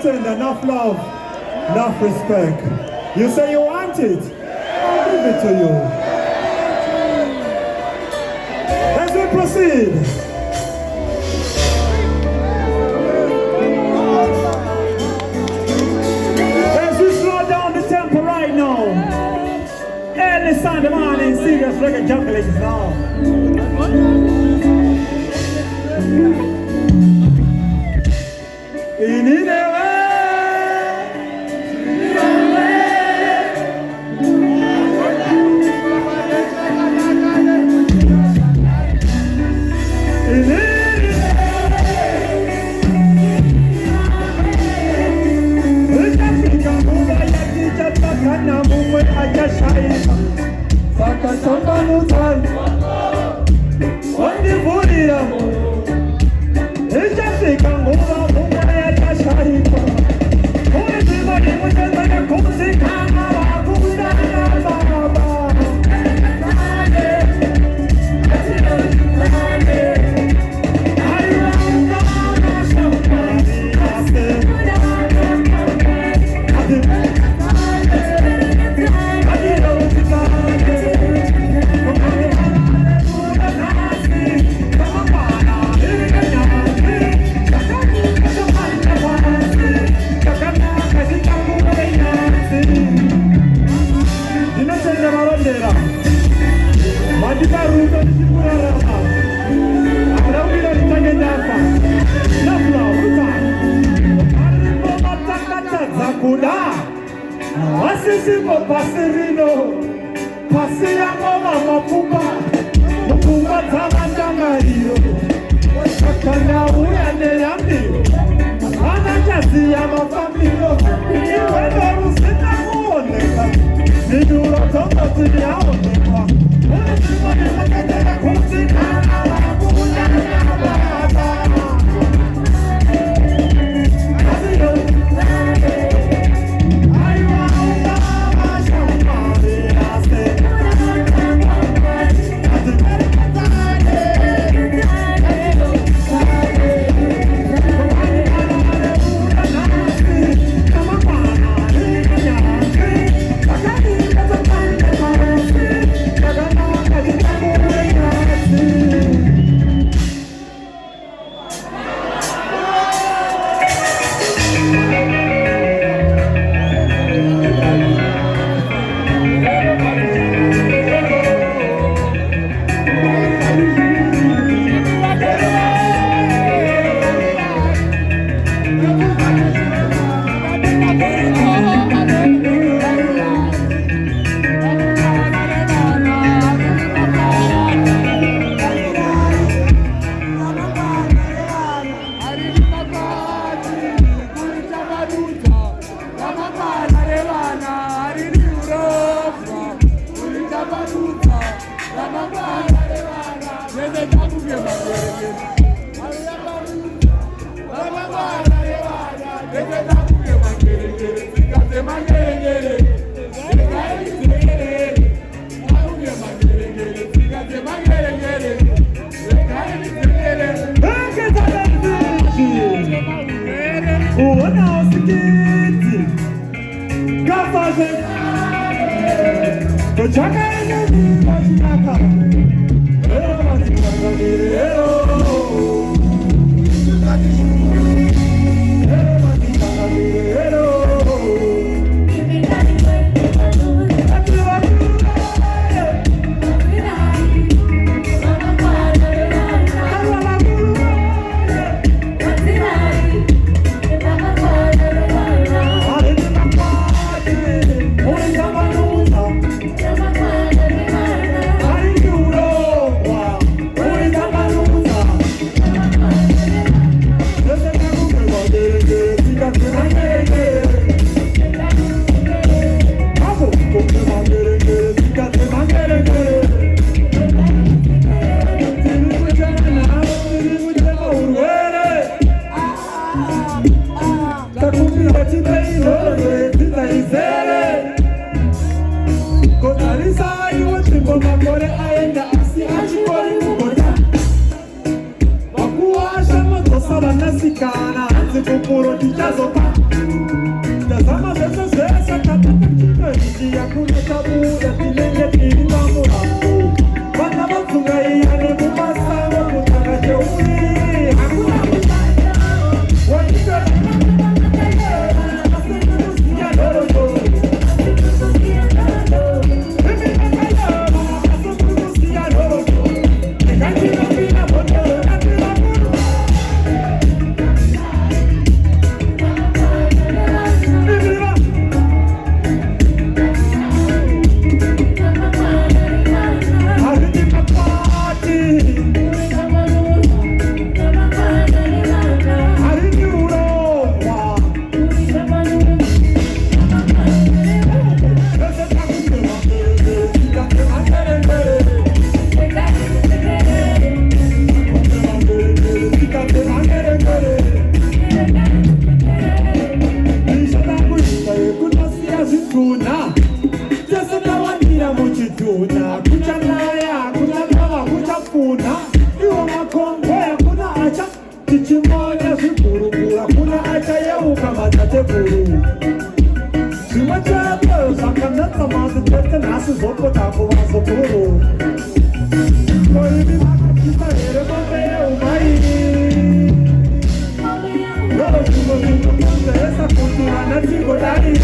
content, enough love, enough respect. You say you want it, I'll give it to you. As we proceed. As we slow down the tempo right now. Early Sunday morning, serious reggae junglings now. In it Sikana, anzi kupuro tichazopa tichimonya zvikurukura kuna achayeuka matatekuru zvimwe chete zvakanetsa masi tete nhasi zopotapo vazokuru koivi vakatisa here mombe yeumaini loro zvimwe zvinokonzeresa kuti vana tingodai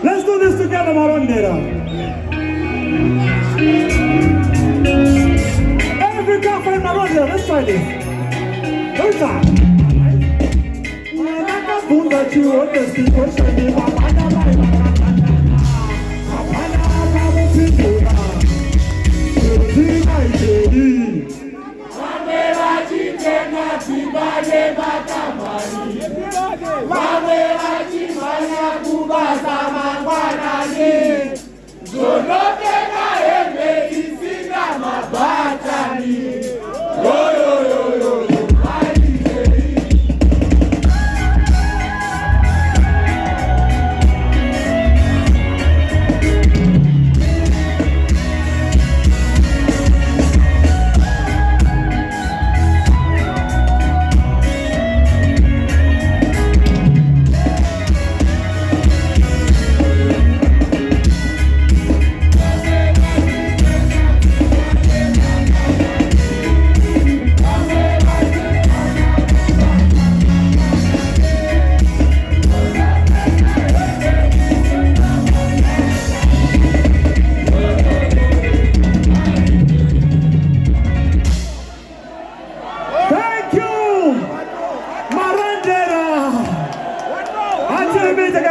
Let's do this together, Marondera. Every girlfriend in Marondera, let's try this. One time.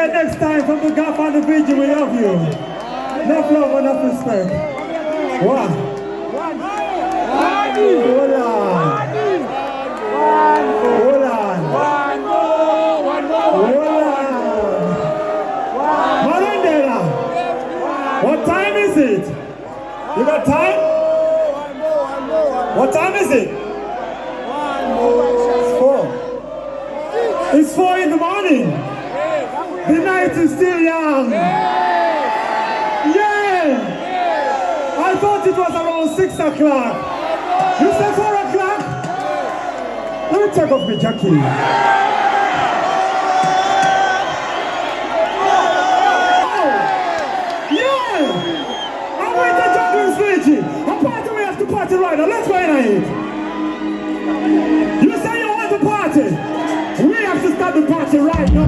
Next time from the Godfather region, we love you. Enough love, enough respect. One. Hold on. Hold on. Marondera. What time is it? You got time? What time is it? It's 4. It's 4 in the morning. The night is still young. Yeah. I thought it was around 6 o'clock. You said 4 o'clock? Let me take off my jacket. Yeah. I'm with the Juggler's Reggae. I'm party, we have to party right now. Let's go in and eat. You say you want to party? We have to start the party right now.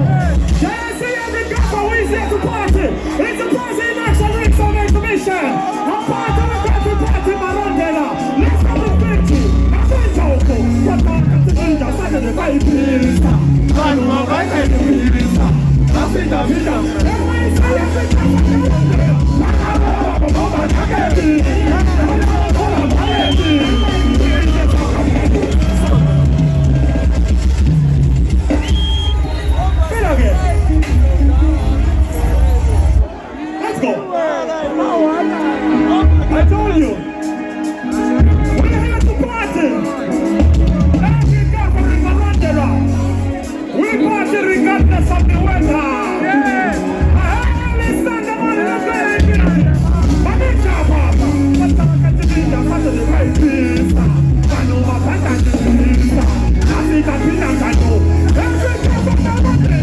We here to party. It's a party in action, Rick's on exhibition. I'm party, we're going to party, Marondera. Let's go to 50. I'm going to go. What about the Ninja? Saturday, by the Minister. I'm going to the Minister. That's it, that's it. Everybody say everything. Let's go. I told you. We're here to party. Every guy from Marondera. We party regardless of the weather. Listen, the money is very good. But it's our papa. What's the matter to be the matter of the right piece? I know my papa to be the I think I feel like I know. Every guy from Marondera.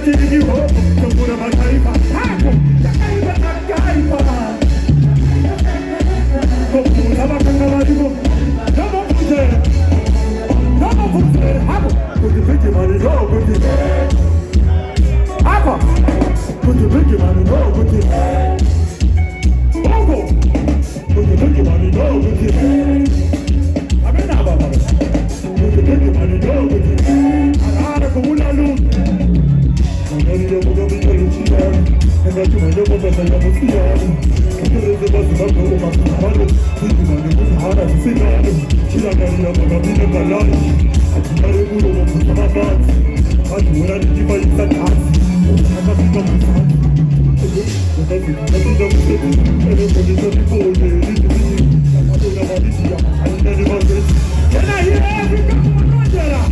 you hope, don't put up a kaipa. Hako, kaipa. Go put up a kaipa. Double put it. Double put it. Hako, put the big money, go, put it. Hako, put the big money, go, put it. Bongo, put the big money, go, put it. I mean, now, put the big money, go, put it. Can I hear every Marondera?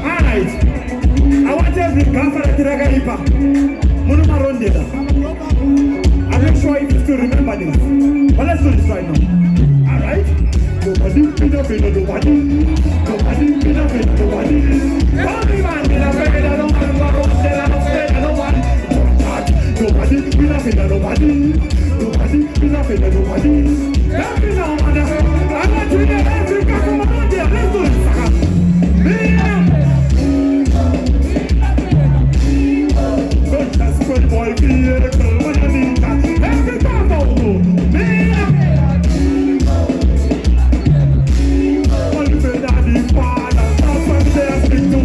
Alright, I want every gaffer to Ragaipa, Marondera. I'm not sure if you still remember this, but let's do this right now. Alright? Nobody, nobody. Nobody, nobody. Only man, I don't want Marondera, I don't want. Nobody, nobody. Let me know, man. I want to hear every gaffer Marondera. Let's do this. Good boy, lyrical, when I need that. Every time I go, one day daddy, father, that's when they are speak to.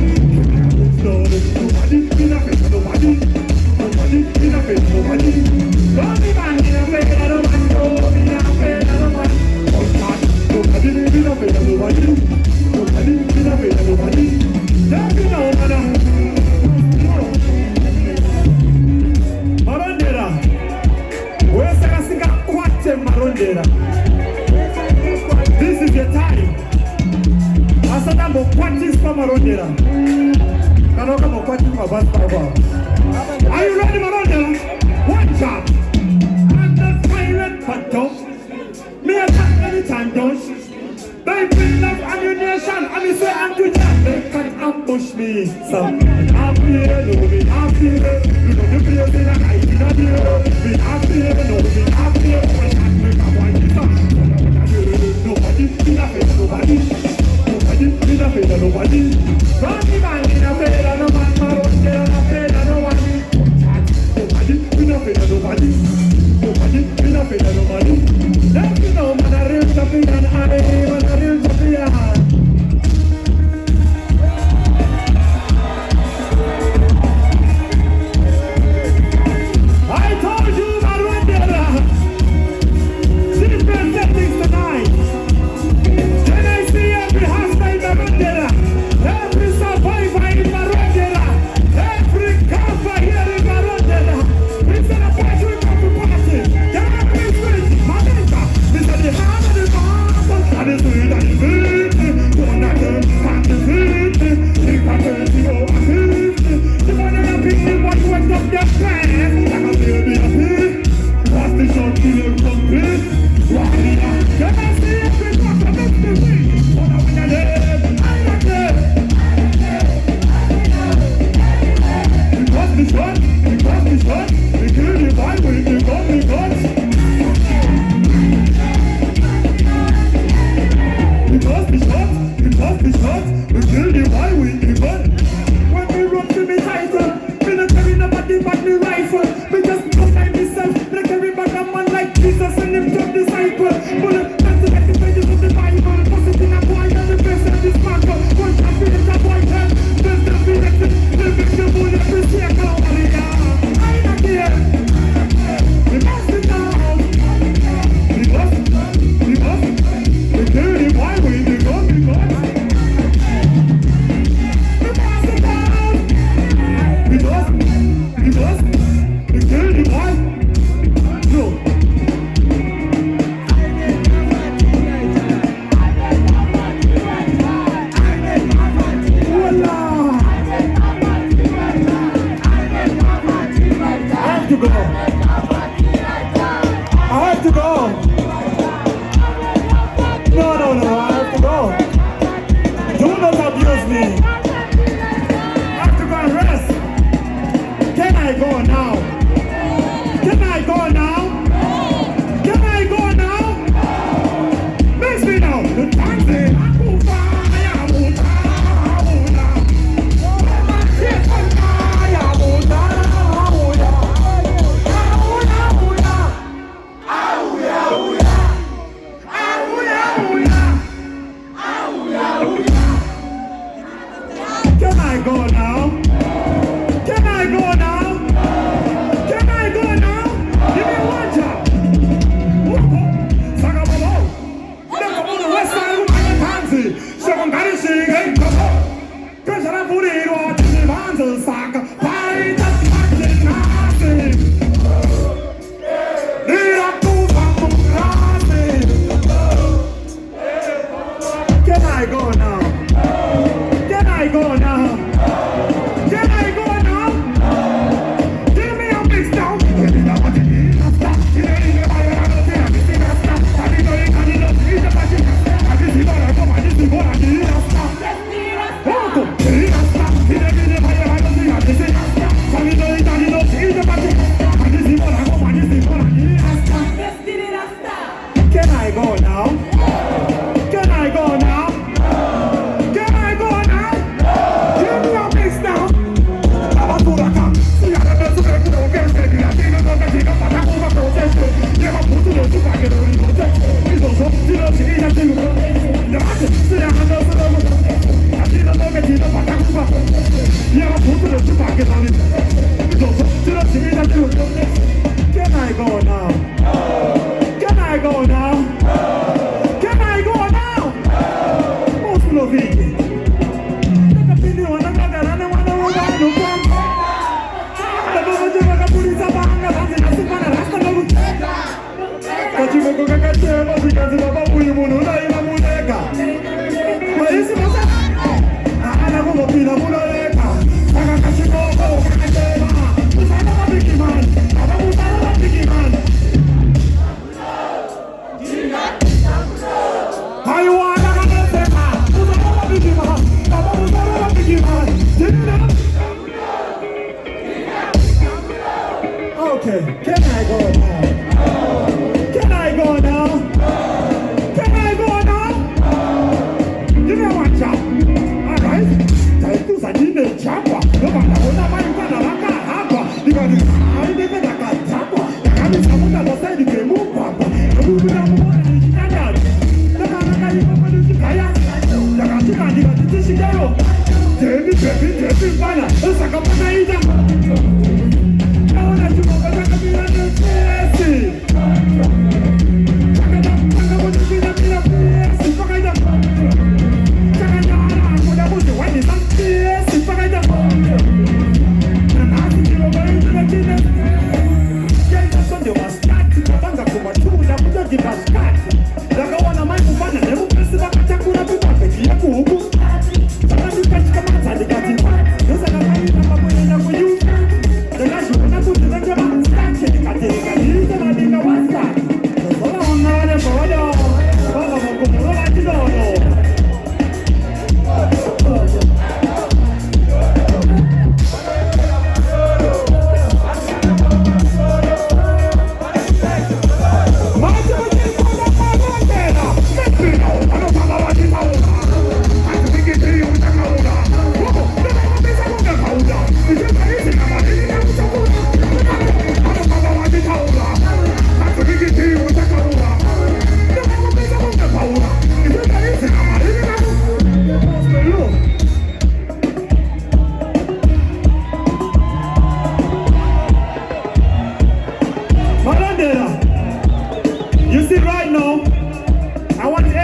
Nobody, nobody. Don't be man in a way, I don't want to be in a way, I don't want. Nobody. Don't be no man. Marondera, where's the Singa Quate Marondera? This is your time. Asadamo Quatis for Marondera. Kanokamo Quatis for Basparva. Are you ready, Marondera? One shot. I'm the pirate phantom. Me attack anytime, don't. They bring up ammunition, and me say I'm to jam. They can ambush me. Some I'm here, no, me I'm here. You know the place in a night in a day. Me I'm here, no, me I'm here. When I make a white guitar, nobody in a face, nobody. Nobody in a face, nobody. Don't be man in a face, no man, Marondera, no face, no one. Nobody in a face, nobody. Nobody in a face, nobody. Let me know, man, I real champion, and I am a real champion. I told you, Marondera,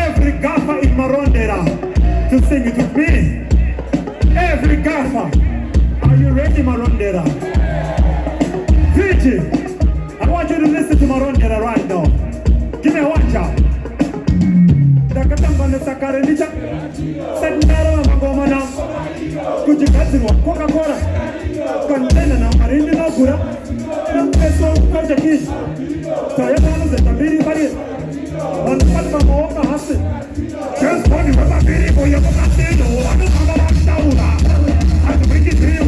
every gaffer in Marondera to sing it with me. Every gaffer. Are you ready, Marondera? Fiji, I want you to listen to Marondera right now. Give me a watch out. Dakatamba Sakarenicha, Sandara Magomana, Kujikazi, Coca-Cola, Container, Marindi Nogura, Peso, Kajaki, Toyota, and Tabiri Bari, on Fatma Moka Hassan. Just for the Babiri for your Papatino, and the Sauna, and the Winky D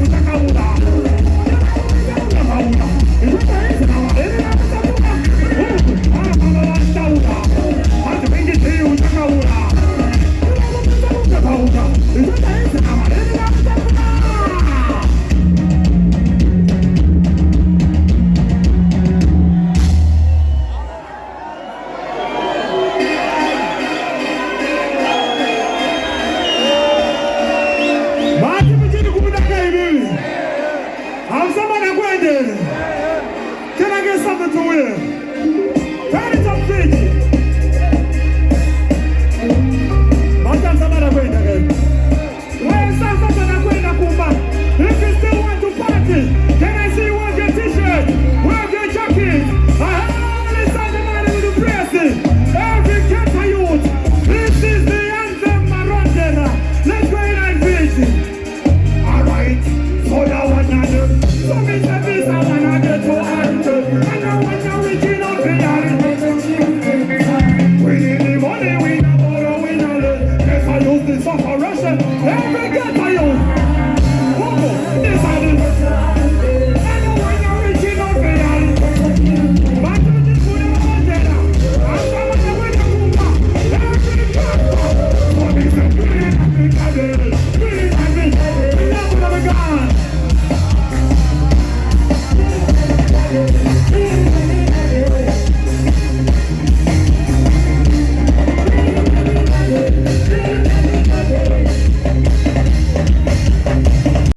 Digigman. Can I get something to win?